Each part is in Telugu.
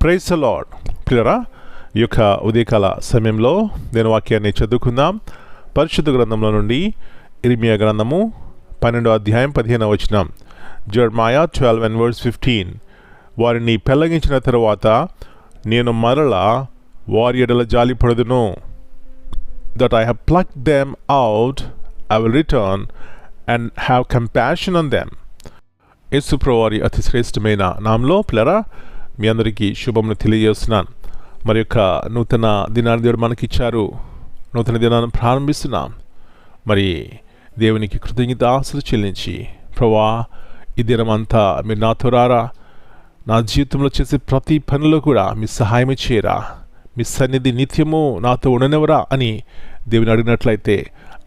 Praise the lord. ప్రియరా, ఈ యొక్క ఉదయకాల సమయంలో నేను వాక్యాన్ని చదువుకుందాం. పరిశుద్ధ గ్రంథంలో నుండి ఇర్మియా గ్రంథము 12వ అధ్యాయం 15వ వచనం. జెర్మయా 12:15. వారిని పెళ్లగించిన తరువాత నేను మరలా వారి ఎడల జాలిపడదును. That I have plucked them out, I will return and have compassion on them. Yesu ప్రభువారి అతి శ్రేష్టమైన నామంలో ప్రియరా మీ అందరికీ శుభమును తెలియజేస్తున్నాను. మరి యొక్క నూతన దినాన్ని దేవుడు మనకిచ్చారు. నూతన దినాన్ని ప్రారంభిస్తున్నాం. మరి దేవునికి కృతజ్ఞతాస్తుతులు చెల్లించి, ప్రభువా ఈ దినమంతా మీరు నాతో రారా, నా జీవితంలో చేసే ప్రతి పనిలో కూడా మీ సహాయం చేయరా, మీ సన్నిధి నిత్యము నాతో ఉండనివరా అని దేవుని అడిగినట్లయితే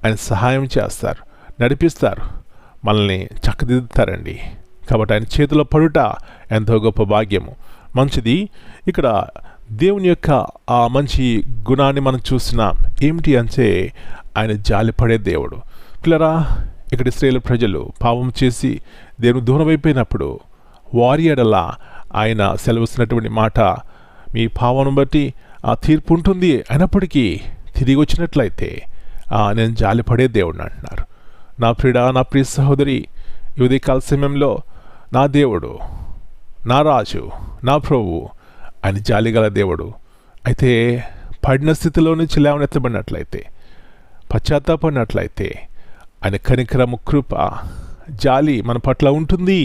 ఆయన సహాయం చేస్తారు, నడిపిస్తారు, మనల్ని చక్కదిద్దుతారండి. కాబట్టి ఆయన చేతిలో పడుట ఎంతో గొప్ప భాగ్యము, మంచిది. ఇక్కడ దేవుని యొక్క ఆ మంచి గుణాన్ని మనం చూస్తున్నాం. ఏమిటి అంటే ఆయన జాలిపడే దేవుడు. పిల్లరా, ఇక్కడ ఇశ్రాయేలు ప్రజలు పాపం చేసి దేవుని దూరం అయిపోయినప్పుడు వారి ఎడల ఆయన సెలవుస్తున్నటువంటి మాట, మీ పాపను బట్టి ఆ తీర్పు ఉంటుంది, అయినప్పటికీ తిరిగి వచ్చినట్లయితే నేను జాలిపడే దేవుడిని అంటున్నారు. నా ప్రియ సహోదరి, ఈ ఉదయకాల సమయంలో నా దేవుడు, నా రాజు, నా ప్రభువు ఆయన జాలిగల దేవుడు. అయితే పడిన స్థితిలో నుంచి లేవనెత్తబడినట్లయితే, పశ్చాత్తాపడినట్లయితే ఆయన కనికరము, కృప, జాలి మన పట్ల ఉంటుంది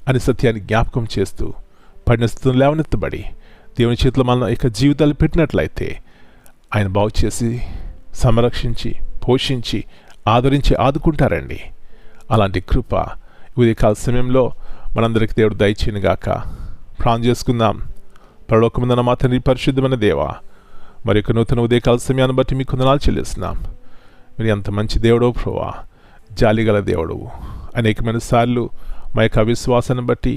అని సత్యాన్ని జ్ఞాపకం చేస్తూ పడిన స్థితిలో లేవనెత్తబడి దేవుని చేతిలో మన యొక్క జీవితాలు పెట్టినట్లయితే ఆయన బాగు చేసి సంరక్షించి పోషించి ఆదరించి ఆదుకుంటారండి. అలాంటి కృప ఉదయకాల సమయంలో మనందరికీ దేవుడు దయచేయనుగాక. ప్రార్థన చేసుకుందాం. పరలోకమందున్న మా తండ్రి, పరిశుద్ధమైన దేవా, మరి యొక్క నూతన ఉదయకాల సమయాన్ని బట్టి మీకు వందనాలు చెల్లిస్తున్నాం. మీరు ఎంత మంచి దేవుడో ప్రభువా, జాలిగల దేవుడు. అనేకమైన సార్లు మా యొక్క అవిశ్వాసాన్ని బట్టి,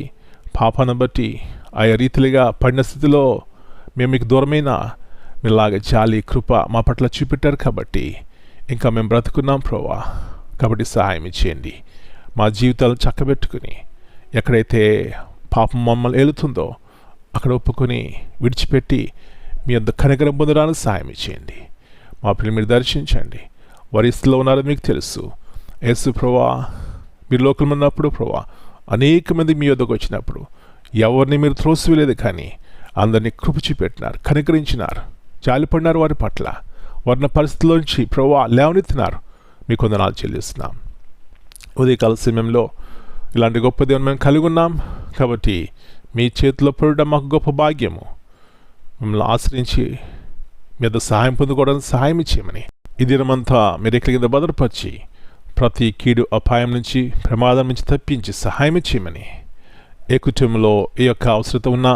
పాపాన్ని బట్టి, ఆయా రీతిలుగా పడిన స్థితిలో మేము మీకు దూరమైన మీలాగా జాలి, కృప మా పట్ల చూపెట్టారు. కాబట్టి ఇంకా మేము బ్రతుకున్నాం ప్రభువా. కాబట్టి సహాయం ఇచ్చేయండి. మా జీవితాలు చక్కబెట్టుకుని ఎక్కడైతే పాపం మమ్మల్ని ఏలుతుందో అక్కడ ఒప్పుకొని విడిచిపెట్టి మీ అంత కనికరం పొందడానికి సహాయం ఇచ్చేయండి. మా పిల్లలు మీరు దర్శించండి. వారి స్థితిలో ఉన్నారో మీకు తెలుసు. యేసు ప్రభువా, మీరు లోకంలో ఉన్నప్పుడు ప్రభువా, అనేక మంది మీ వద్దకు వచ్చినప్పుడు ఎవరిని మీరు త్రోసివేయలేదు, కానీ అందరినీ కృప చూపెట్టినారు, కనికరించినారు, జాలిపడినారు. వారి పట్ల వారిన పరిస్థితుల్లోంచి ప్రభువా లేవనెత్తినారు. మీకు వందనాలు చెల్లిస్తున్నాం. ఉదయకాల సమయంలో ఇలాంటి గొప్ప దేవుని మేము కలిగి ఉన్నాం. కాబట్టి మీ చేతిలో పడడం మాకు గొప్ప భాగ్యము. మిమ్మల్ని ఆశ్రయించి మీద సహాయం పొందుకోవడానికి సహాయం ఇచ్చేయమని, ఈ దినమంతా మీరు ఎక్కడి కింద భద్రపరిచి ప్రతి కీడు, అపాయం నుంచి, ప్రమాదం నుంచి తప్పించి సహాయం ఇచ్చేయమని, ఏ కుటుంబంలో ఈ యొక్క అవసరత ఉన్న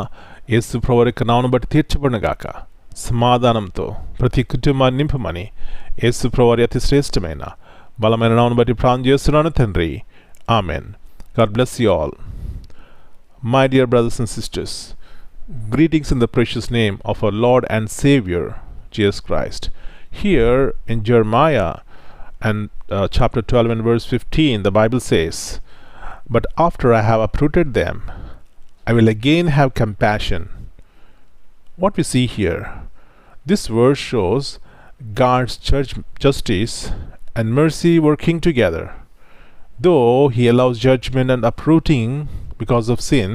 యేసు ప్రభువు యొక్క నామమును బట్టి తీర్చబడినగాక. సమాధానంతో ప్రతి కుటుంబాన్ని నింపమని యేసు ప్రభువు అతి శ్రేష్టమైన బలమైన నామమును బట్టి ప్రార్థన చేస్తున్నాను తండ్రి. Amen. God bless you all. My dear brothers and sisters, greetings in the precious name of our Lord and Savior, Jesus Christ. Here in Jeremiah and chapter 12 and verse 15, the Bible says, "But after I have uprooted them, I will again have compassion." What we see here, this verse shows God's justice and mercy working together. Though he allows judgment and uprooting because of sin,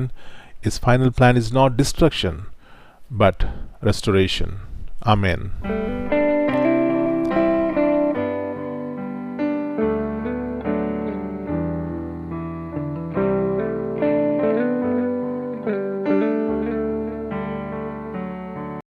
his final plan is not destruction but restoration. Amen.